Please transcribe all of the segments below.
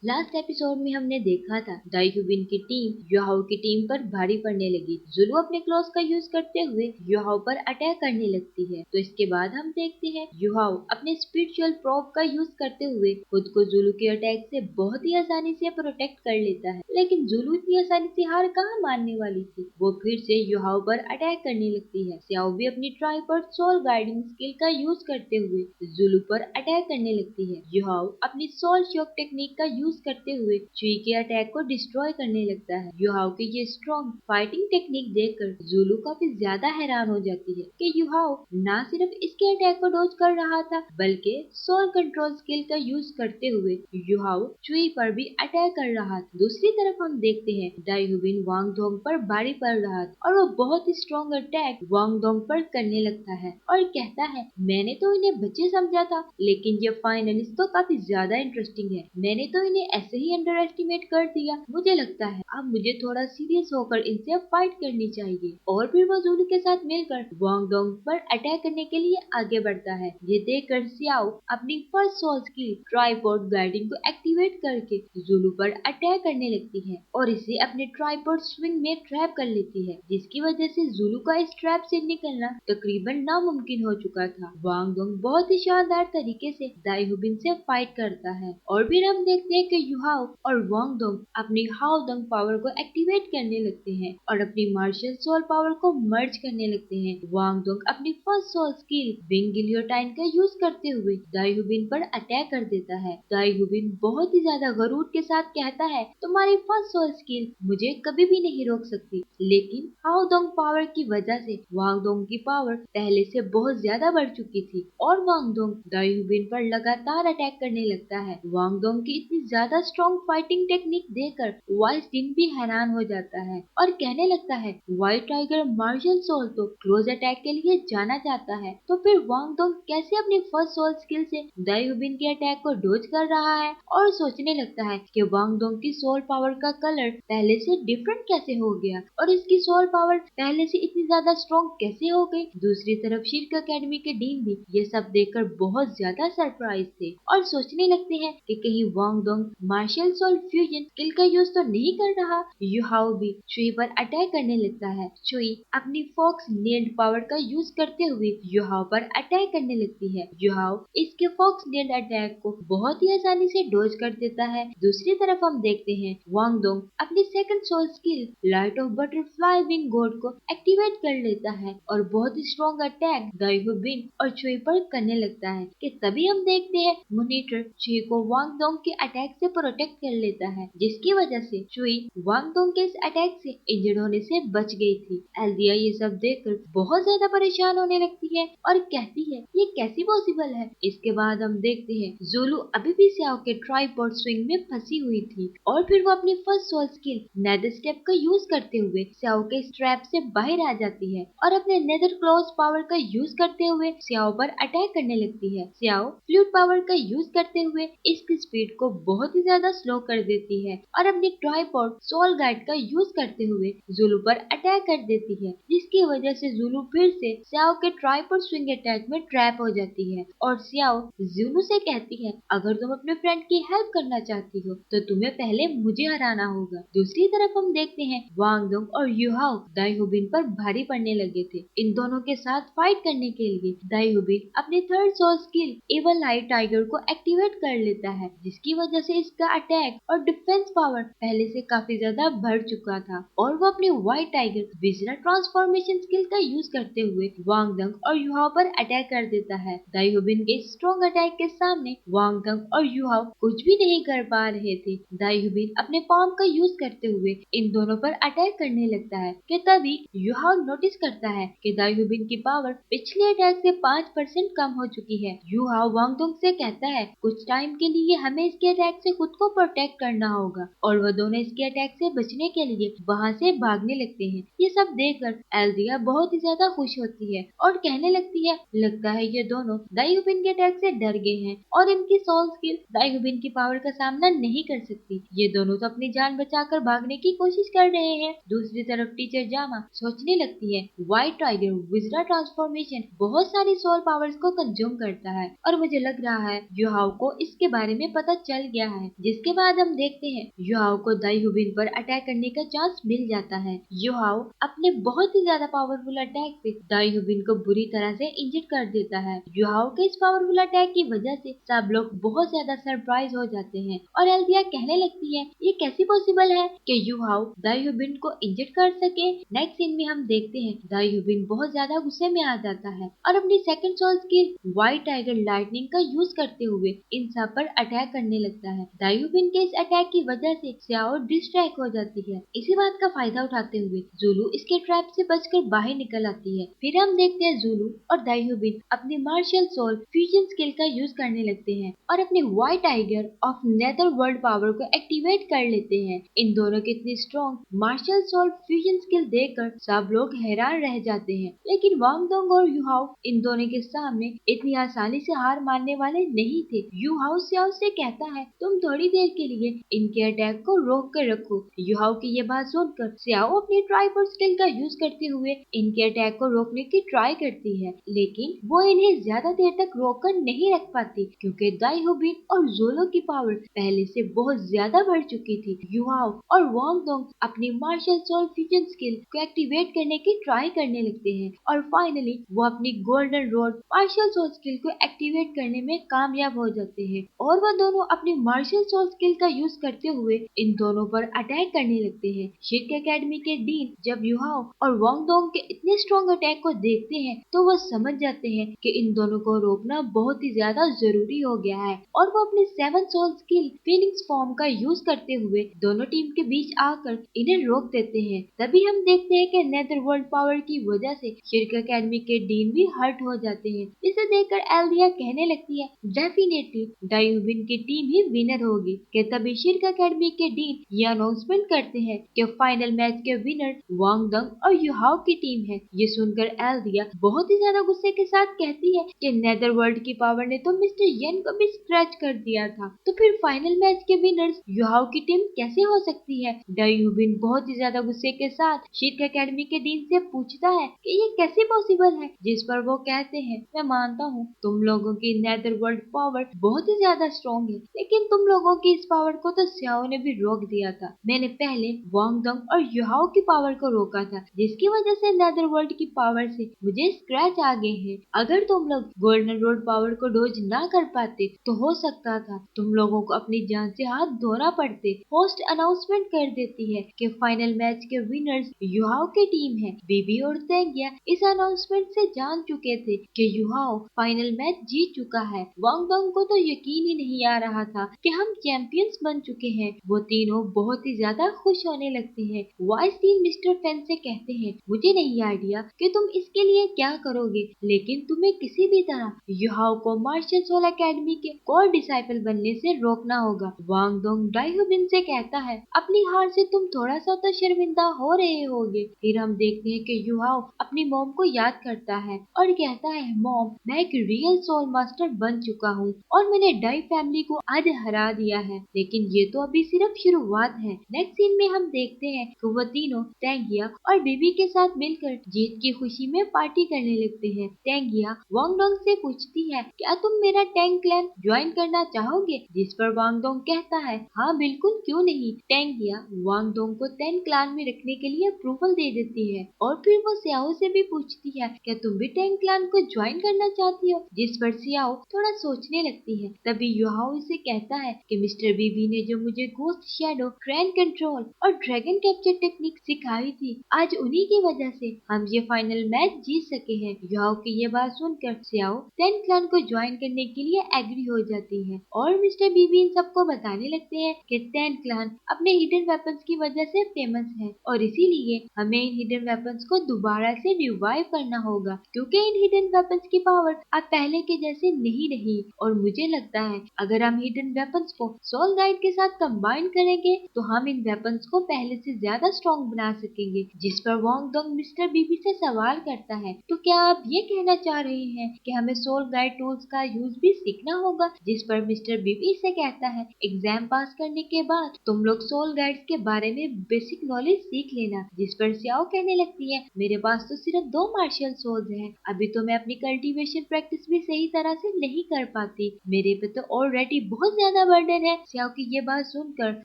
Last episode में हमने देखा था दाइहुबिन की टीम युहाओ की टीम पर भारी पड़ने लगी। जुलू अपने क्लॉज का यूज करते हुए युहाओ पर अटैक करने लगती है। तो इसके बाद हम देखते हैं युहाओ अपने स्पिरिचुअल प्रोब का यूज करते हुए खुद को जुलू के अटैक से बहुत ही आसानी से प्रोटेक्ट कर लेता है। लेकिन जुलू इतनी आसानी से हार कहाँ मानने वाली थी। वो फिर से युहाओ पर अटैक करने लगती है। सियाओ भी अपनी ट्राइपॉड सोल गाइडिंग स्किल का यूज करते हुए जुलू पर अटैक करने लगती है। युहाओ अपनी सोल शॉक टेक्निक का यूज करते हुए चुई के अटैक को डिस्ट्रॉय करने लगता है। युहाओ के ये स्ट्रॉन्ग फाइटिंग टेक्निक देखकर जुलू काफी ज्यादा हैरान हो जाती है कि युहाओ न सिर्फ इसके अटैक को डॉज कर रहा था बल्कि सोल कंट्रोल स्किल का यूज करते हुए युहाओ चुई पर भी अटैक कर रहा था। दूसरी तरफ हम देखते हैं दाइहुबिन वांग डोंग पर भारी पड़ रहा था और वो बहुत ही स्ट्रॉन्ग अटैक वांग डोंग पर करने लगता है और कहता है मैंने तो इन्हें बच्चे समझा था लेकिन ये फाइनलिस्ट तो काफी ज्यादा इंटरेस्टिंग है। मैंने तो इन्हें ऐसे ही अंडर एस्टिमेट कर दिया। मुझे लगता है अब मुझे थोड़ा सीरियस होकर इनसे फाइट करनी चाहिए। और फिर वो जुलू के साथ मिलकर वांग डोंग पर अटैक करने के लिए आगे बढ़ता है। ये देखकर सियाओ अपनी first soul skill tripod guiding को एक्टिवेट करके जुलू पर अटैक करने लगती है और इसे अपने ट्राइपॉड स्विंग में ट्रैप कर लेती है, जिसकी वजह से जुलू का इस ट्रैप से निकलना तकरीबन नामुमकिन हो चुका था। वांग डोंग बहुत ही शानदार तरीके से दाइहुबिन से फाइट करता है और फिर हम देखते हैं कि युहाओ और वांग डोंग अपनी हाओ डंग पावर को एक्टिवेट करने लगते हैं और अपनी मार्शल सोल पावर को मर्ज करने लगते हैं। वांग डोंग अपनी फर्स्ट सोल स्किल विंग गिलियोटाइन का यूज करते हुए दाइहुबिन पर अटैक कर देता है। दाइहुबिन बहुत ही ज्यादा गरूर के साथ कहता है तुम्हारी फर्स्ट सोल स्किल मुझे कभी भी नहीं रोक सकती। लेकिन हाओ डंग पावर की वजह से वांग डोंग की पावर पहले से बहुत ज्यादा बढ़ चुकी थी और वांग डोंग दाइहुबिन पर लगातार अटैक करने लगता है। वांग डोंग की इतनी ज्यादा स्ट्रॉन्ग फाइटिंग टेक्निक देखकर वाइस जिन भी हैरान हो जाता है और कहने लगता है व्हाइट टाइगर मार्शल सोल तो क्लोज अटैक के लिए जाना जाता है, तो फिर वांग डोंग कैसे अपनी फर्स्ट सोल स्किल से दाइहुबिन के अटैक को डोज कर रहा है। और सोचने लगता है कि वांग डोंग की सोल पावर का कलर पहले से डिफरेंट कैसे हो गया और इसकी सोल पावर पहले से इतनी ज्यादा स्ट्रॉन्ग कैसे हो गई। दूसरी तरफ शिर्क एकेडमी के डीन भी ये सब देखकर बहुत ज्यादा सरप्राइज थे और सोचने लगते हैं कि कहीं Wang Dong martial soul fusion skill का यूज तो नहीं कर रहा। युहाओ भी चुई पर अटैक करने लगता है। चुई अपनी फॉक्स नेल्ड पावर का यूज करते हुए युहाओ पर अटैक करने लगती है। युहाओ इसके फॉक्स नेल्ड अटैक को बहुत ही आसानी से डॉज कर देता है। दूसरी तरफ हम देखते हैं वांग डोंग अपनी second soul skill light of butterfly wing god को एक्टिवेट कर लेता है और बहुत ही स्ट्रॉन्ग अटैक दाइहुबिन और चुई पर करने लगता है कि तभी हम देखते हैं मॉनिटर चुई को वांग डोंग के अटैक से प्रोटेक्ट कर लेता है, जिसकी वजह से चुई वांग डोंग के इस अटैक से इंजर्ड होने से बच गई थी। एल्दिया ये सब देखकर बहुत ज्यादा परेशान होने लगती है और कहती है ये कैसी पॉसिबल है। इसके बाद हम देखते हैं जुलू अभी भी सियाओ के ट्राइपॉड स्विंग में फंसी हुई थी और फिर वो अपनी first soul skill nether step का यूज करते हुए सियाओ के स्ट्रैप से बाहर आ जाती है और अपने नेदर क्लॉज पावर का यूज करते हुए सियाओ पर अटैक करने लगती है। सियाओ फ्लूट पावर का यूज करते हुए इसकी स्पीड को बहुत ही ज्यादा स्लो कर देती है और अपनी ट्राइपॉड सोल गाइड का यूज करते हुए जुलू पर अटैक कर देती है, जिसकी वजह से जुलू फिर से सियाओ के ट्राइपॉड स्विंग अटैक में ट्रैप हो जाती है और सियाओ जुलू से कहती है अगर तुम अपने फ्रेंड की हेल्प करना चाहती हो तो तुम्हें पहले मुझे हराना होगा। दूसरी तरफ हम देखते हैं वांग डोंग और युहाओ दाइहुबिन पर भारी पड़ने लगे थे। इन दोनों के साथ फाइट करने के लिए दाइहुबिन अपनी थर्ड सोल स्किल एवल आई टाइगर को एक्टिवेट कर लेता है, जिसकी वजह से इसका अटैक और डिफेंस पावर पहले से काफी ज्यादा बढ़ चुका था और वो अपनी व्हाइट टाइगर विजरा ट्रांसफॉर्मेशन स्किल का यूज करते हुए वांग डंग और युहाओ पर अटैक कर देता है। दाइहुबिन के स्ट्रॉन्ग अटैक के सामने वांग डंग और युहाओ कुछ भी नहीं कर पा रहे थे। दाइहुबिन अपने पाम का यूज करते हुए इन दोनों पर अटैक करने लगता है कि तभी युहाओ नोटिस करता है कि दाइहुबिन की पावर पिछले अटैक से 5% कम हो चुकी है। युहाओ वांग डंग से कहता है कुछ टाइम के लिए हमें इसके अटैक से खुद को प्रोटेक्ट करना होगा और वो दोनों इसके अटैक से बचने के लिए वहाँ से भागने लगते हैं। ये सब देखकर एल्दिया बहुत ही ज्यादा खुश होती है और कहने लगती है लगता है ये दोनों दाइहुबिन के अटैक से डर गए हैं और इनकी सोल स्किल दाइहुबिन की पावर का सामना नहीं कर सकती। ये दोनों तो अपनी जान बचाकर भागने की कोशिश कर रहे हैं। दूसरी तरफ टीचर जामा सोचने लगती है व्हाइट टाइगर विजरा ट्रांसफॉर्मेशन बहुत सारी सोल पावर्स को कंज्यूम करता है और मुझे लग रहा है युहाओ को इसके बारे में पता चल गया है, जिसके बाद हम देखते हैं युहाओ को दाई हुबिन पर अटैक करने का चांस मिल जाता है। युहाओ अपने बहुत ही ज्यादा पावरफुल अटैक से दाई हुबिन को बुरी तरह से इंजर्ड कर देता है। युहाओ के इस पावरफुल अटैक की वजह से सब लोग बहुत ज्यादा सरप्राइज हो जाते हैं और एल्दिया कहने लगती है ये कैसे पॉसिबल है कि युहाओ दाई हुबिन को इंजर्ड कर सके। नेक्स्ट सीन में हम देखते हैं दाई हुबिन बहुत ज्यादा गुस्से में आ जाता है और अपनी second soul skill white tiger lightning का यूज करते हुए इन सब पर अटैक करने लगता है। दाई हुबिन के इस अटैक की वजह से सियाओ डिस्ट्रैक्ट हो जाती है। इसी बात का फायदा उठाते हुए जुलू इसके ट्रैप से बचकर बाहर निकल आती है। फिर हम देखते हैं जुलू और दाई हुबिन अपनी मार्शल सोल फ्यूजन स्किल का यूज करने लगते हैं और अपने white tiger of nether world power को एक्टिवेट कर लेते हैं। इन दोनों की इतनी strong martial soul fusion skill देखकर सब लोग हैरान रह जाते हैं, लेकिन वांग दोंग और युहाओ इन दोनों के सामने इतनी आसानी से हार मानने वाले नहीं थे। युहाओ सियाओ से कहता है तुम थोड़ी देर के लिए इनके अटैक को रोक कर रखो। युहाओ की ये बात सुनकर सियाओ अपनी ट्राइबर स्किल का यूज करते हुए इनके अटैक को रोकने की ट्राई करती है, लेकिन वो इन्हें ज्यादा देर तक रोक कर नहीं रख पाती क्योंकि दाई हुबिन और जोलो की पावर पहले से बहुत ज्यादा बढ़ चुकी थी। युहाओ और वांग दोंग अपनी मार्शल सोल फ्यूजन स्किल को एक्टिवेट करने की ट्राई करने लगते हैं और फाइनली वो अपनी golden road martial soul skill को एक्टिवेट करने में कामयाब हो जाते हैं और वह दोनों अपनी मार्शल सोल स्किल का यूज करते हुए इन दोनों पर अटैक करने लगते हैं। शिक एकेडमी के डीन जब युहाओ और वांग दोंग के इतने स्ट्रॉन्ग अटैक को देखते हैं तो वह समझ जाते हैं कि इन दोनों को रोकना बहुत ही ज्यादा जरूरी हो गया है और वो अपनी seven soul skill phoenix form का यूज करते हुए दोनों टीम के बीच आकर इन्हें रोक देते हैं। तभी हम देखते हैं कि नेदर वर्ल्ड पावर की वजह से शिर्क एकेडमी के डीन भी हर्ट हो जाते हैं। इसे देखकर एल्दिया कहने लगती है डेफिनेटली दाई हुबिन की टीम ही विनर होगी। कि तभी शिर्क एकेडमी के डीन ये अनाउंसमेंट करते हैं कि फाइनल मैच के विनर वांग दोंग और युहाओ की टीम है। ये सुनकर एल्दिया बहुत ही ज्यादा गुस्से के साथ कहती है कि नेदर वर्ल्ड की पावर ने तो मिस्टर येन को भी स्क्रैच कर दिया था, तो फिर फाइनल मैच के विनर्स युहाओ की टीम कैसे हो सकती है। दाई हुबिन बहुत ही ज्यादा गुस्से के साथ शिर्क एकेडमी के डीन से पूछता है कि ये कैसे पॉसिबल है, जिस पर वो कहते हैं मैं मानता हूँ तुम लोगों की नेदर वर्ल्ड पावर बहुत ही ज्यादा स्ट्रॉन्ग है, लेकिन तुम लोगों की इस पावर को तो सियाओ ने भी रोक दिया था। मैंने पहले वांग दोंग और युहाओ की पावर को रोका था, जिसकी वजह से नेदर वर्ल्ड की पावर से मुझे स्क्रैच आ गए हैं। अगर तुम लोग गोल्डन रोड पावर को डोज ना कर पाते तो हो सकता था तुम लोगों को अपनी जान से हाथ धोना पड़ते। होस्ट अनाउंसमेंट कर देती है कि फाइनल मैच के विनर्स युहाओ की टीम है। बीबी और तेंगिया इस अनाउंसमेंट से जान चुके थे कि युहाओ फाइनल मैच जीत चुका है। वांग दोंग को तो यकीन ही नहीं आ रहा था कि हम चैंपियंस बन चुके हैं। वो तीनों बहुत ही ज्यादा खुश होने लगते हैं। वाइस टीम मिस्टर फेन से कहते हैं मुझे नहीं आइडिया कि तुम इसके लिए क्या करोगे, लेकिन तुम्हें किसी भी तरह युहाओ को मार्शल सोल एकेडमी के कोर डिसाइपल बनने से रोकना होगा। वांग दोंग दाई हुबिन से कहता है अपनी हार से तुम थोड़ा सा तो शर्मिंदा हो रहे होगे। फिर हम देखते हैं कि युहाओ अपनी मॉम को याद करता है और कहता है मॉम मैं एक रियल सोल मास्टर बन चुका हूँ और मैंने डाई फैमिली को आज हरा दिया है, लेकिन ये तो अभी सिर्फ शुरुआत है। नेक्स्ट सीन में हम देखते हैं कि वो तीनों तेंगिया और बीबी के साथ मिलकर जीत की खुशी में पार्टी करने लगते हैं। तेंगिया वांग दोंग से पूछती है क्या तुम मेरा टैंग क्लैन ज्वाइन करना चाहोगे, जिस पर वांग दोंग कहता है हाँ बिल्कुल क्यों नहीं। तेंगिया वांग दोंग को टैंग क्लैन में रखने के लिए अप्रूवल दे देती है और फिर वो सियाओ से भी पूछती है क्या तुम भी टैंग क्लैन को ज्वाइन करना चाहती हो, जिस पर सियाओ थोड़ा सोचने लगती है। तभी युहाओ इसे कहता है कि मिस्टर बीबी ने जो मुझे गोस्ट शैडो क्रैन कंट्रोल और ड्रैगन कैप्चर टेक्निक सिखाई थी आज उन्हीं की वजह से हम ये फाइनल मैच जीत सके हैं। युहाओ की ये बात सुनकर सियाओ टैंग क्लैन को ज्वाइन करने के लिए एग्री हो जाती है और मिस्टर बीबी इन सबको बताने लगते हैं कि टैंग क्लैन अपने हिडन वेपन्स की वजह से फेमस है और इसीलिए हमें इन हिडन वेपन्स को दोबारा से रिवाइव करना होगा, क्योंकि इन हिडन वेपन्स की पावर अब पहले के जैसे नहीं रही और मुझे लगता है अगर हम हिडन वेपन्स को सोल गाइड के साथ कंबाइन करेंगे तो हम इन वेपन्स को पहले से ज्यादा स्ट्रॉन्ग बना सकेंगे। जिस पर वांग दोंग मिस्टर बीबी से सवाल करता है तो क्या आप ये कहना चाह रहे हैं कि हमें सोल गाइड टूल्स का यूज भी सीखना होगा, जिस पर मिस्टर बीबी से कहता है एग्जाम पास करने के बाद तुम लोग सोल गाइड्स के बारे में बेसिक नॉलेज सीख लेना। जिस पर सियाओ कहने लगती है मेरे पास तो सिर्फ 2 मार्शल सोल्स हैं, अभी तो मैं अपनी कल्टीवेशन प्रैक्टिस भी सही तरह से नहीं कर पाती, मेरे पे तो ऑलरेडी बहुत ज्यादा ज्यादा बर्डन है। सियाओ की ये बात सुनकर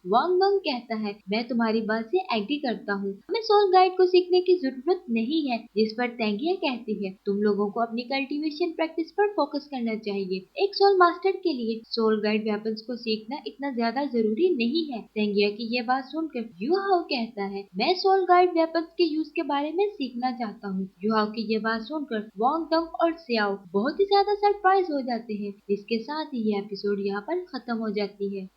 वांग मंग कहता है, मैं तुम्हारी बात से एग्री करता हूँ, हमें सोल गाइड को सीखने की जरूरत नहीं है। जिस पर तेंगिया कहती है, तुम लोगों को अपनी कल्टीवेशन प्रैक्टिस पर फोकस करना चाहिए। एक सोल मास्टर के लिए सोल गाइड वेपन्स को सीखना इतना ज्यादा जरूरी नहीं है। तेंगिया की ये बात सुनकर युहाओ कहता है, मैं सोल गाइड वेपन्स के यूज के बारे में सीखना चाहता हूँ। युहाओ की ये बात सुनकर वांग डंग और सियाओ बहुत ही ज्यादा सरप्राइज हो जाते हैं। इसके साथ ही ये एपिसोड यहाँ पर खत्म हो जाती है।